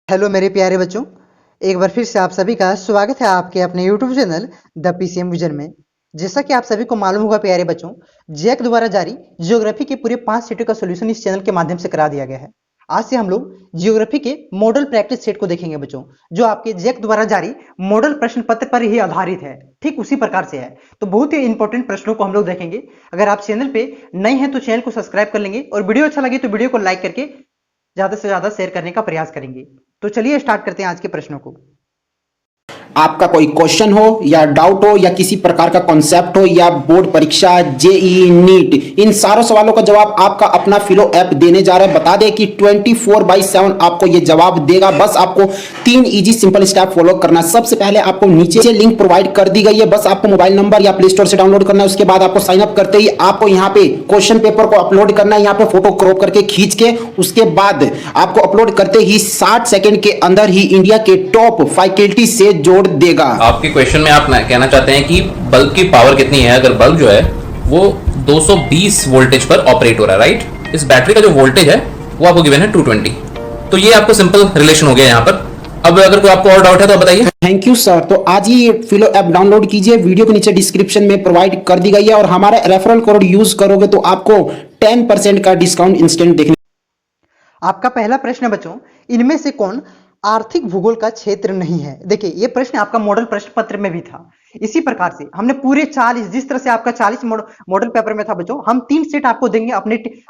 Hello मेरे प्यारे बच्चों, एक बार फिर से आप सभी का स्वागत है आपके अपने YouTube channel the PCM vision में। जैसा कि आप सभी को मालूम होगा प्यारे बच्चों, जैक द्वारा जारी ज्योग्राफी के पूरे 5 सेटों का सॉल्यूशन इस चैनल के माध्यम से करा दिया गया है। आज से हम लोग ज्योग्राफी के मॉडल प्रैक्टिस सेट को देखेंगे बच्चों, जो आपके जैक द्वारा जारी मॉडल प्रश्न पत्र पर ही आधारित है। ठीक उसी प्रकार से है, तो बहुत ही इंपॉर्टेंट प्रश्नों को हम लोग देखेंगे। अगर आप चैनल पे नए हैं तो चैनल को सब्सक्राइब कर लेंगे और वीडियो अच्छा लगे तो वीडियो को लाइक करके ज्यादा से ज्यादा शेयर करने का प्रयास करेंगे। तो चलिए स्टार्ट करते हैं आज के प्रश्नों को। आपका कोई क्वेश्चन हो या डाउट हो या किसी प्रकार का कॉन्सेप्ट हो या बोर्ड परीक्षा जेई नीट, इन सारों सवालों का जवाब आपका अपना फिलो ऐप देने जा रहा है। बता दें कि 24/7 आपको ये जवाब देगा। बस आपको 3 इजी सिंपल स्टेप फॉलो करना है। सबसे पहले आपको नीचे से लिंक प्रोवाइड कर दी गई है, बस आपको मोबाइल नंबर या प्ले स्टोर से डाउनलोड करना है। उसके बाद आपको साइन अप करते ही आपको यहाँ पे क्वेश्चन पेपर को अपलोड करना है, यहाँ पे फोटो क्रॉप करके खींच के। उसके बाद आपको अपलोड करते ही 60 सेकंड के अंदर ही इंडिया के टॉप फैकल्टी से जोड़ देगा। आपके क्वेश्चन में आप कहना चाहते हैं कि बल्ब की पावर कितनी है। अगर बल्ब जो है वो 220 वोल्टेज पर ऑपरेट हो रहा है, राइट। इस बैटरी का जो वोल्टेज है वो आपको गिवन है 220। तो ये आपको सिंपल रिलेशन हो गया यहाँ पर। अब अगर कोई आपको और डाउट है तो बताइए। Thank you sir. तो आज ही फिलो ऐप डाउनलोड कीजिए, वीडियो के नीचे डिस्क्रिप्शन में प्रोवाइड कर दी गई है, और हमारा रेफरल कोड यूज करोगे तो आपको 10% का डिस्काउंट इंस्टेंट देखने। आपका पहला प्रश्न है बच्चों, इनमें से कौन आर्थिक भूगोल का क्षेत्र नहीं है। देखिए ये प्रश्न आपका मॉडल प्रश्न पत्र में भी था। इसी प्रकार से हमने पूरे 40, जिस तरह से आपका 40 मॉडल पेपर में था बच्चों, हम 3 सेट आपको देंगे।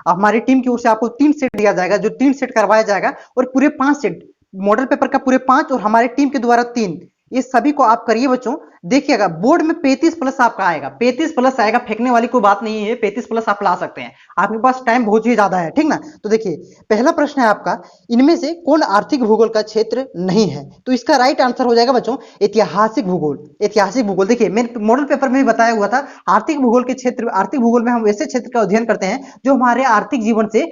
हमारी टीम की ओर से आपको 3 सेट दिया जाएगा, जो 3 सेट करवाया जाएगा, और पूरे 5 सेट मॉडल पेपर का पूरे 5 और हमारे टीम के द्वारा 3, ये सभी को आप करिए बच्चों। देखिएगा बोर्ड में 35+ आपका आएगा, 35+ आएगा, फेंकने वाली कोई बात नहीं है। 35+ आप ला सकते हैं, आपके पास टाइम बहुत ही ज्यादा है, ठीक ना। तो देखिए पहला प्रश्न है आपका, इनमें से कौन आर्थिक भूगोल का क्षेत्र नहीं है। तो इसका राइट आंसर हो जाएगा बच्चों ऐतिहासिक भूगोल। ऐतिहासिक भूगोल देखिए मेरे मॉडल पेपर में भी बताया हुआ था, आर्थिक भूगोल के क्षेत्र, आर्थिक भूगोल में हम ऐसे क्षेत्र का अध्ययन करते हैं जो हमारे आर्थिक जीवन से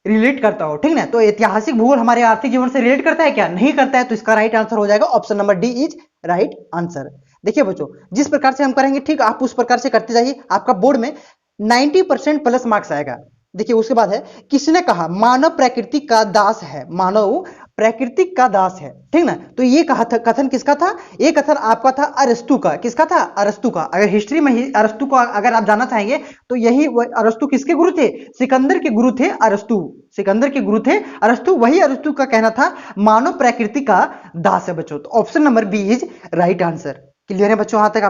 रिलेट करता हो, ठीक ना। तो ऐतिहासिक भूगोल हमारे आर्थिक जीवन से रिलेट करता है क्या? नहीं करता है। तो इसका राइट आंसर हो जाएगा option number D is right answer. देखिए बच्चों, जिस प्रकार से हम करेंगे ठीक आप उस प्रकार से करते जाइए, आपका बोर्ड में 90% प्लस मार्क्स आएगा। देखिए उसके बाद है, किसने कहा मानव प्रकृति का दास है। मानव प्रकृति का दास है, ठीक ना। तो ये कथन किसका था? ये कथन आपका था अरस्तु का। किसका था? अरस्तु का। अगर हिस्ट्री में ही अरस्तु को अगर आप जानना चाहेंगे तो यही अरस्तु किसके गुरु थे? सिकंदर के गुरु थे अरस्तु। सिकंदर के गुरु थे अरस्तु। वही अरस्तु का कहना था मानव प्रकृति का दास है बच्चों। तो option number B is right answer. Clear है बच्चों? यहां तक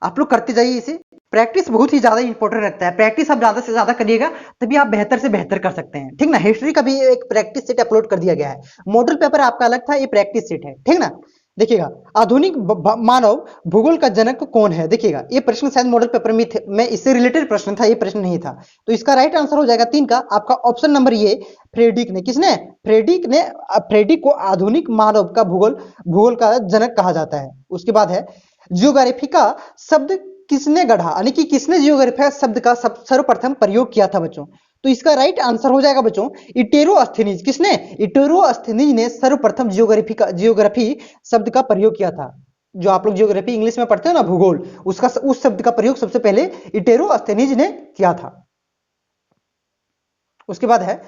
आप लोग करते जाइए इसे। प्रैक्टिस बहुत ही ज्यादा इंपॉर्टेंट रखता है। प्रैक्टिस आप ज्यादा से ज्यादा करिएगा तभी आप बेहतर से बेहतर कर सकते हैं, ठीक ना। हिस्ट्री का भी एक प्रैक्टिस सेट अपलोड कर दिया गया है। मॉडल पेपर आपका अलग था, ये प्रैक्टिस सेट है, ठीक ना। देखिएगा आधुनिक मानव भूगोल का जनक कौन है। देखिएगा ये प्रश्न शायद मॉडल पेपर में इससे रिलेटेड प्रश्न था, ये प्रश्न नहीं था। तो इसका राइट आंसर हो जाएगा 3 का आपका ऑप्शन नंबर ये, फ्रेडिक ने। किसने? फ्रेडिक को आधुनिक मानव का भूगोल का जनक कहा जाता है। उसके बाद है, जियोग्राफी का शब्द किसने गढ़ा, यानी कि किसने जियोग्राफी शब्द का सर्वप्रथम प्रयोग किया था बच्चों। तो इसका राइट आंसर हो जाएगा बच्चों इटेरोस्थेनीज। किसने? इटेरोस्थेनीज ने सर्वप्रथम जियोग्राफी शब्द का प्रयोग किया था। जो आप लोग जियोग्राफी इंग्लिश में पढ़ते हो ना, भूगोल, उस शब्द का प्रयोग सबसे पहले इटेरोस्थेनीज ने किया था। उसके बाद है,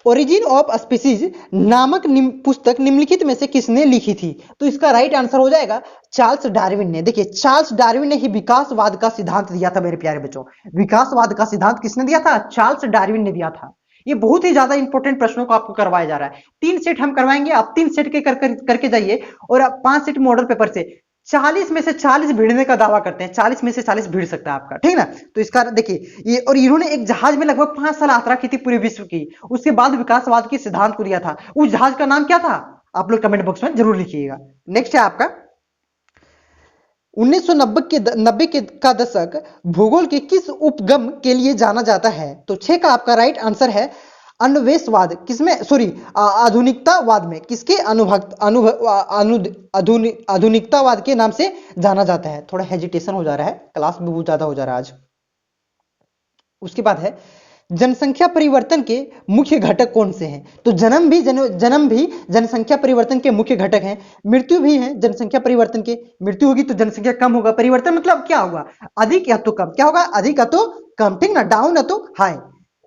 ओरिजिन ऑफ स्पीसीज नामक पुस्तक निम्नलिखित में से किसने लिखी थी। तो इसका राइट आंसर हो जाएगा चार्ल्स डार्विन ने। देखिए चार्ल्स डार्विन ने ही विकासवाद का सिद्धांत दिया था मेरे प्यारे बच्चों। विकासवाद का सिद्धांत किसने दिया था? चार्ल्स डार्विन ने दिया था। ये बहुत ही ज्यादा इंपॉर्टेंट प्रश्नों को आपको करवाया जा रहा है। 3 सेट हम करवाएंगे, आप 3 सेट के करके जाइए, और आप 5 सेट मॉडल पेपर से 40 में से 40 भिड़ने का दावा करते हैं। 40 में से 40 भिड़ सकता है आपका, ठीक ना। तो इसका देखिए ये, और इन्होंने एक जहाज में लगभग 5 साल यात्रा की थी पूरे विश्व की। उसके बाद विकासवाद के सिद्धांत को दिया था। उस जहाज का नाम क्या था? आप लोग कमेंट बॉक्स में जरूर लिखिएगा। नेक्स्ट है आपका 1990 का दशक भूगोल के किस उपगम के लिए जाना जाता है। तो 6 का आपका राइट आंसर है अन्वेषवाद। किसमें? सॉरी, आधुनिकतावाद में। किसके? आधुनिकतावाद के नाम से जाना जाता है। थोड़ा हेजिटेशन हो जा रहा है, क्लास में बहुत ज्यादा हो जा रहा है आज। उसके बाद है, जनसंख्या परिवर्तन के मुख्य घटक कौन से हैं। तो जन्म भी जनसंख्या परिवर्तन के मुख्य घटक हैं। मृत्यु भी है जनसंख्या परिवर्तन के। मृत्यु होगी तो जनसंख्या कम होगा। परिवर्तन मतलब क्या होगा? अधिक या तो कम। क्या होगा? अधिक या तो कम, ठीक ना। डाउन या तो हाई।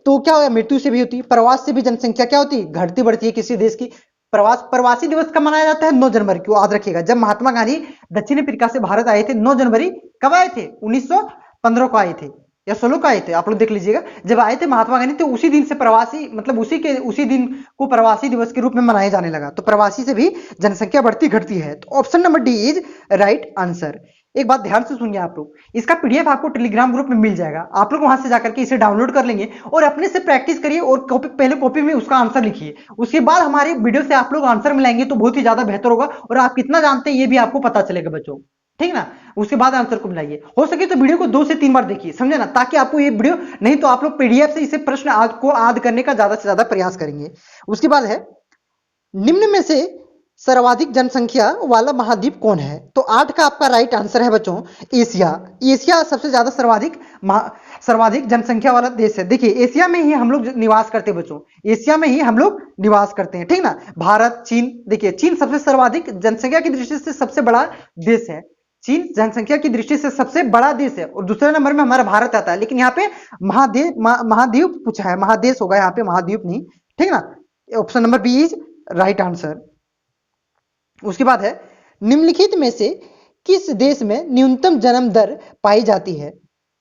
तो क्या होगा? मृत्यु से भी होती है। प्रवास से भी जनसंख्या क्या होती है? घटती बढ़ती है किसी देश की। प्रवासी दिवस कब मनाया जाता है? 9 जनवरी को, याद रखिएगा। जब महात्मा गांधी दक्षिण अफ्रीका से भारत आए थे 9 जनवरी, कब आए थे? 1915 को आए थे या 16 को आए थे, आप लोग देख लीजिएगा। जब आए थे महात्मा गांधी तो उसी दिन से प्रवासी, मतलब उसी दिन को प्रवासी दिवस के रूप में मनाया जाने लगा। तो प्रवासी से भी जनसंख्या बढ़ती घटती है। तो option number D is right answer. एक बात ध्यान से सुनिए आप लोग, इसका पीडीएफ आपको टेलीग्राम ग्रुप में मिल जाएगा, आप लोग वहां से जाकर के इसे डाउनलोड कर लेंगे और अपने से प्रैक्टिस करिए और पहले कॉपी में उसका आंसर लिखिए। उसके बाद हमारे वीडियो से आप लोग आंसर मिलाएंगे तो बहुत ही ज्यादा बेहतर होगा और आप कितना जानते हैं ये भी आपको पता चलेगा बच्चों, ठीक ना। उसके बाद आंसर को मिलाइए, हो सके तो वीडियो को 2 से 3 बार देखिए, समझे ना, ताकि आपको ये वीडियो, नहीं तो आप लोग पीडीएफ से इसे प्रश्न को याद करने का ज्यादा से ज्यादा प्रयास करेंगे। उसके बाद है, निम्न में से सर्वाधिक जनसंख्या वाला महाद्वीप कौन है? तो 8 का आपका राइट आंसर है बच्चों एशिया। एशिया सबसे ज्यादा सर्वाधिक जनसंख्या वाला देश है। देखिए एशिया में ही हम लोग निवास करते हैं बच्चों, एशिया में ही हम लोग निवास करते हैं, ठीक ना। भारत, चीन, देखिए चीन सबसे सर्वाधिक जनसंख्या की दृष्टि से सबसे बड़ा देश है। चीन जनसंख्या की दृष्टि से सबसे बड़ा देश है और दूसरे नंबर में हमारा भारत आता है। लेकिन यहाँ पे महाद्वीप पूछा है, महादेश होगा यहाँ पे, महाद्वीप नहीं, ठीक ना। Option number B is right answer. उसके बाद है, निम्नलिखित में से किस देश में न्यूनतम जन्म दर पाई जाती है?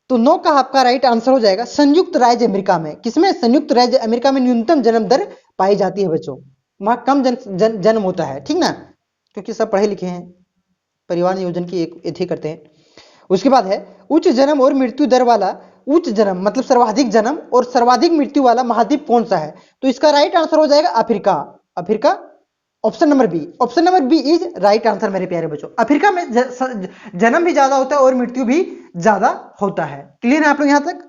तो 9 का आपका राइट आंसर हो जाएगा संयुक्त राज्य अमेरिका में। किसमें? संयुक्त राज्य अमेरिका में न्यूनतम जन्म दर पाई जाती है बच्चों, वहां कम जन्म होता है, ठीक ना, क्योंकि सब पढ़े लिखे हैं, परिवार नियोजन की एक एथी करते हैं। उसके बाद है, उच्च जन्म और मृत्यु दर वाला, उच्च जन्म मतलब सर्वाधिक जन्म और सर्वाधिक मृत्यु वाला महाद्वीप कौन सा है? तो इसका राइट आंसर हो जाएगा Africa. Africa, option number B. Option number B is right answer मेरे प्यारे बच्चों। अफ्रीका में जन्म भी ज्यादा होता है और मृत्यु भी ज्यादा होता है। क्लियर है आप लोग यहां तक?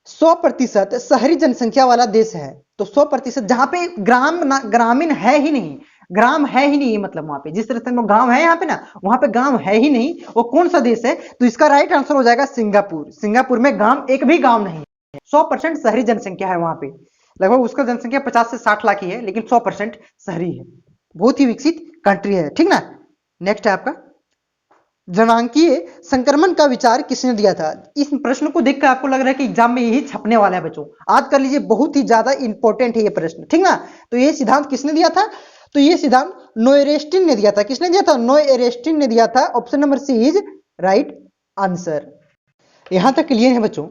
100% शहरी जनसंख्या वाला देश है। तो 100% जहां पे ग्रामीण है ही नहीं, ग्राम है ही नहीं, मतलब वहां पे जिस तरह से गांव है यहाँ पे ना, वहां पे गांव है ही नहीं। वो कौन सा देश है? तो इसका राइट आंसर हो जाएगा सिंगापुर। सिंगापुर में गांव, एक भी गांव नहीं है। 100% शहरी जनसंख्या है वहां पे, लगभग उसका जनसंख्या 50 से 60 लाख ही है, लेकिन 100% शहरी है। बहुत ही विकसित कंट्री है, ठीक ना। नेक्स्ट है आपका, जनांकीय संक्रमण का विचार किसने दिया था? इस प्रश्न को देखकर आपको लग रहा है कि एग्जाम में यही छपने वाला है बच्चों, याद कर लीजिए, बहुत ही ज्यादा इंपॉर्टेंट है ये प्रश्न, ठीक ना। तो ये सिद्धांत किसने दिया था? तो ये सिद्धांत नोएरेस्टिन ने दिया था। किसने दिया था? नोएरेस्टिन ने दिया था। Option number C is right answer. यहां तक क्लियर है बच्चों।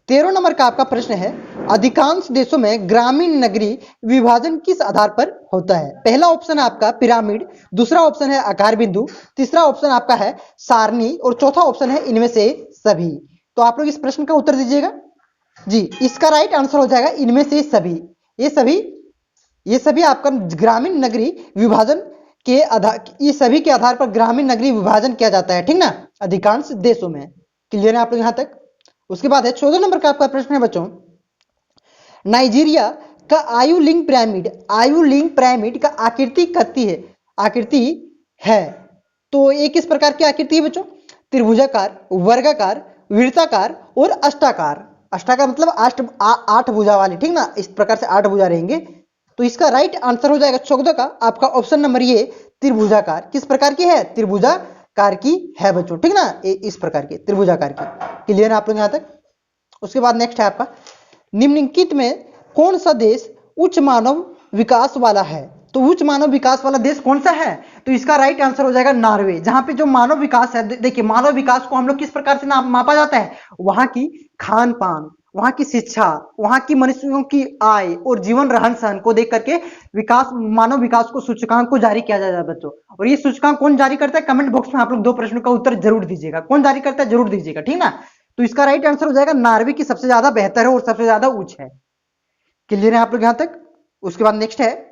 13 नंबर का आपका प्रश्न है, अधिकांश देशों में ग्रामीण नगरीय विभाजन किस आधार पर होता है? पहला ऑप्शन है आपका पिरामिड, दूसरा ऑप्शन है आकार बिंदु, तीसरा ऑप्शन आपका है सारणी और चौथा ऑप्शन है इनमें से सभी। तो आप लोग इस प्रश्न का उत्तर दीजिएगा जी। इसका राइट आंसर हो जाएगा इनमें से सभी। ये सभी आपका ग्रामीण नगरीय विभाजन के आधार, ये सभी के आधार पर ग्रामीण नगरीय विभाजन किया जाता है, ठीक ना, अधिकांश देशों में। क्लियर है आप लोग यहां तक? उसके बाद है 14 नंबर का आपका प्रश्न है बच्चों, नाइजीरिया का आयु लिंग पिरामिड का आकृति है। तो ये किस प्रकार की आकृति है बच्चों? त्रिभुजाकार, वर्गाकार, वृत्ताकार और अष्टाकार। अष्टाकार मतलब 8 भुजा वाली, ठीक ना, इस प्रकार से 8 भुजा रहेंगे। तो इसका राइट आंसर हो जाएगा 14 का आपका ऑप्शन नंबर ये त्रिभुजाकार। किस प्रकार की है? त्रिभुजाकार की है बच्चों, ठीक ना, इस प्रकार की त्रिभुजाकार की। क्लियर है आप लोग यहां तक? उसके बाद नेक्स्ट है आपका, निम्नलिखित में कौन सा देश उच्च मानव विकास वाला है? तो उच्च मानव विकास वाला देश कौन सा है? तो इसका राइट आंसर हो जाएगा नॉर्वे। जहां पे जो मानव विकास है, देखिए मानव विकास को हम लोग किस प्रकार से मापा जाता है? वहां की खान पान, वहां की शिक्षा, वहां की मनुष्यों की आय और जीवन रहन सहन को देख करके मानव विकास को सूचकांक को जारी किया जाता है बच्चों। और ये सूचकांक कौन जारी करता है? कमेंट बॉक्स में आप लोग 2 प्रश्नों का उत्तर जरूर दीजिएगा, कौन जारी करता है जरूर दीजिएगा, ठीक ना। तो इसका राइट आंसर हो जाएगा नॉर्वे की सबसे ज्यादा बेहतर है और सबसे ज्यादा उच्च है। क्लियर है आप लोग यहां तक? उसके बाद नेक्स्ट है,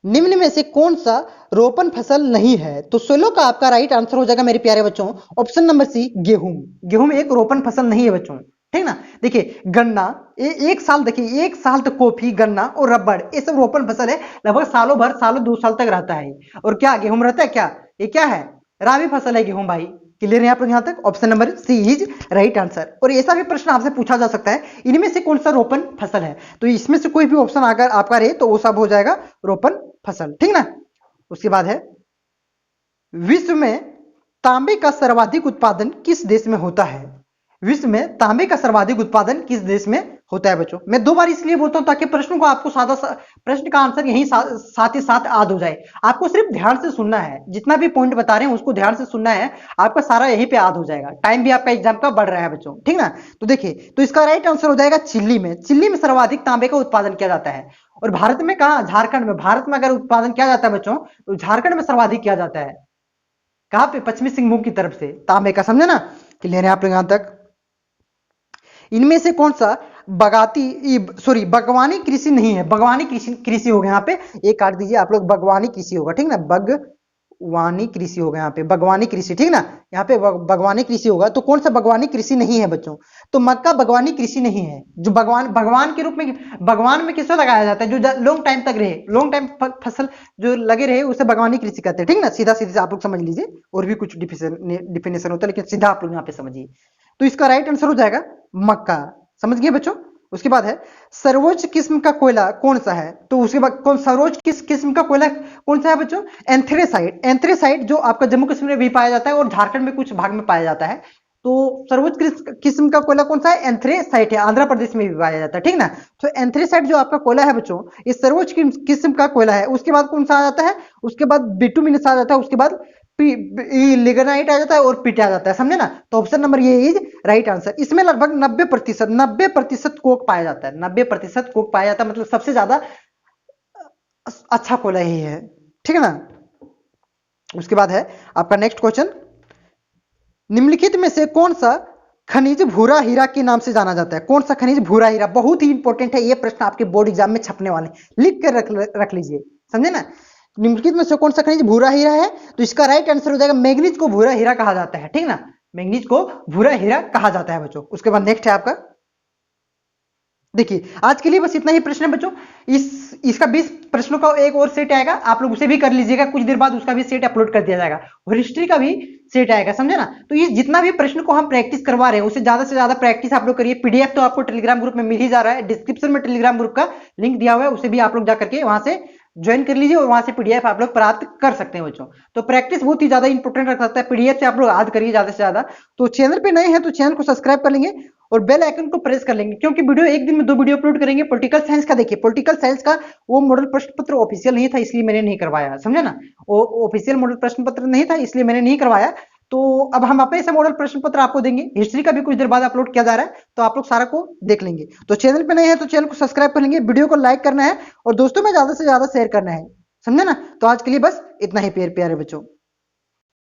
निम्न में से कौन सा रोपण फसल नहीं है? तो 16 का आपका राइट आंसर हो जाएगा मेरे प्यारे बच्चों ऑप्शन नंबर सी गेहूं। गेहूं एक रोपण फसल नहीं है बच्चों, ठीक ना। देखिए गन्ना, एक साल, देखिए 1 साल तक कॉफी, गन्ना और रबड़, ये सब रोपण फसल है, लगभग सालों भर, सालों 2 साल तक रहता है। और क्या गेहूं रहता है क्या? ये क्या है? राबी फसल है गेहूं भाई। क्लियर है आप लोग यहां तक? Option number C is right answer. और ऐसा भी प्रश्न आपसे पूछा जा सकता है, इनमें से कौन सा रोपण फसल है? तो इसमें से कोई भी ऑप्शन अगर आपका रहे तो वो सब हो जाएगा रोपण फसल, ठीक ना। उसके बाद है, विश्व में तांबे का सर्वाधिक उत्पादन किस देश में होता है? विश्व में तांबे का सर्वाधिक उत्पादन किस देश में होता है बच्चों। मैं 2 बार इसलिए बोलता हूं ताकि प्रश्न को आपको प्रश्न का आंसर यहीं साथ ही साथ याद हो जाए। आपको सिर्फ ध्यान से सुनना है, जितना भी पॉइंट बता रहे हैं उसको ध्यान से सुनना है, आपका सारा यहीं पे याद हो जाएगा। टाइम भी आपका एग्जाम का बढ़ रहा है बच्चों, ठीक ना। तो देखिए, तो इसका राइट आंसर हो जाएगा चिल्ली में। चिल्ली में सर्वाधिक तांबे का उत्पादन किया जाता है। और भारत में कहा? झारखंड में। भारत में अगर उत्पादन किया जाता है बच्चों तो झारखंड में सर्वाधिक किया जाता है। कहां पे? पश्चिमी सिंहभूम की तरफ से तांबे का, समझे ना। क्लियर है आप लोग यहां तक? इनमें से कौन सा बागवानी कृषि नहीं है? बागवानी कृषि होगा यहाँ पे, एक काट दीजिए आप लोग, बागवानी कृषि होगा, ठीक ना। बागवानी कृषि होगा यहाँ पे, बागवानी कृषि, ठीक ना। यहाँ पे बागवानी कृषि होगा। तो कौन सा बागवानी कृषि नहीं है बच्चों? तो मक्का बागवानी कृषि नहीं है। जो भगवान के रूप में, भगवान में किसको लगाया जाता है? जो लॉन्ग टाइम तक रहे, लॉन्ग टाइम फसल जो लगे रहे, उसे बागवानी कृषि कहते हैं, ठीक ना। सीधा सीधा आप लोग समझ लीजिए, और भी कुछ डिफिनेशन होता है, लेकिन सीधा आप लोग यहाँ पे समझिए। तो इसका राइट आंसर हो जाएगा मक्का। समझ गए बच्चों? उसके बाद है सर्वोच्च किस्म का कोयला कौन सा है? तो उसके बाद सर्वोच्च किस्म का कोयला कौन सा है बच्चों? एंथ्रेसाइट। एंथ्रेसाइट जो आपका जम्मू कश्मीर में भी पाया जाता है और झारखंड में कुछ भाग में पाया जाता है। तो सर्वोच्च किस्म का कोयला कौन सा है? एंथ्रेसाइट है। आंध्र प्रदेश में भी पाया जाता है, ठीक ना। तो एंथ्रेसाइट जो आपका कोयला है बच्चों, ये सर्वोच्च किस्म का कोयला है। उसके बाद कौन सा आ जाता है? उसके बाद बिटुमिनस आ जाता है, उसके बाद लिग्नाइट आ जाता है, और पिट आ जाता है, समझे ना। तो ऑप्शन नंबर ये इज राइट आंसर। इसमें लगभग 90% कोक पाया जाता है। 90% कोक पाया जाता है, मतलब सबसे ज्यादा अच्छा कोयला यही है, ठीक है ना। उसके बाद है आपका नेक्स्ट क्वेश्चन, निम्नलिखित में से कौन सा खनिज भूरा हीरा के नाम से जाना जाता है? कौन सा खनिज भूरा हीरा? बहुत ही इंपॉर्टेंट है, ये प्रश्न आपके बोर्ड एग्जाम में छपने वाले, लिख कर रख लीजिए, समझे ना। निम्नलिखित में से कौन सा खनिज भूरा हीरा है? तो इसका राइट आंसर हो जाएगा मैग्नीज को भूरा हीरा कहा जाता है, ठीक ना। मैग्नीज को भूरा हीरा कहा जाता है बच्चों। उसके बाद नेक्स्ट है आपका, देखिए आज के लिए बस इतना ही प्रश्न है बच्चों। इसका 20 प्रश्नों का एक और सेट आएगा, आप लोग उसे भी कर लीजिएगा। कुछ देर बाद उसका भी सेट अपलोड कर दिया जाएगा, और हिस्ट्री का भी सेट आएगा, समझे ना। तो ये जितना भी प्रश्न को हम प्रैक्टिस करवा रहे हैं, उससे ज्यादा प्रैक्टिस आप लोग करिए। पीडीएफ तो आपको टेलीग्राम ग्रुप में मिल ही जा रहा है, डिस्क्रिप्शन में टेलीग्राम ग्रुप का लिंक दिया हुआ है, उसे भी आप लोग जाकर के वहां से ज्वाइन कर लीजिए, और वहां से पीडीएफ आप लोग प्राप्त कर सकते हैं बच्चों। तो प्रैक्टिस बहुत ही ज्यादा इंपॉर्टेंट रख सकता है, पीडीएफ से आप लोग याद करिए ज्यादा से ज्यादा। तो चैनल पे नए हैं तो चैनल को सब्सक्राइब कर लेंगे, और बेल आइकन को प्रेस कर लेंगे, क्योंकि वीडियो एक दिन में 2 वीडियो अपलोड करेंगे। पॉलिटिकल साइंस का देखिए, पॉलिटिकल साइंस का वो मॉडल प्रश्न पत्र ऑफिशियल नहीं था, इसलिए मैंने नहीं करवाया, समझे ना। वो ऑफिशियल मॉडल प्रश्न पत्र नहीं था, इसलिए मैंने नहीं करवाया। तो अब हम अपने से मॉडल प्रश्न पत्र आपको देंगे। हिस्ट्री का भी कुछ देर बाद अपलोड किया जा रहा है, तो आप लोग सारा को देख लेंगे। तो चैनल पे नए हैं तो चैनल को सब्सक्राइब कर लेंगे, वीडियो को लाइक करना है, और दोस्तों में ज्यादा से ज्यादा शेयर करना है, समझे ना। तो आज के लिए बस इतना ही प्यारे बच्चों।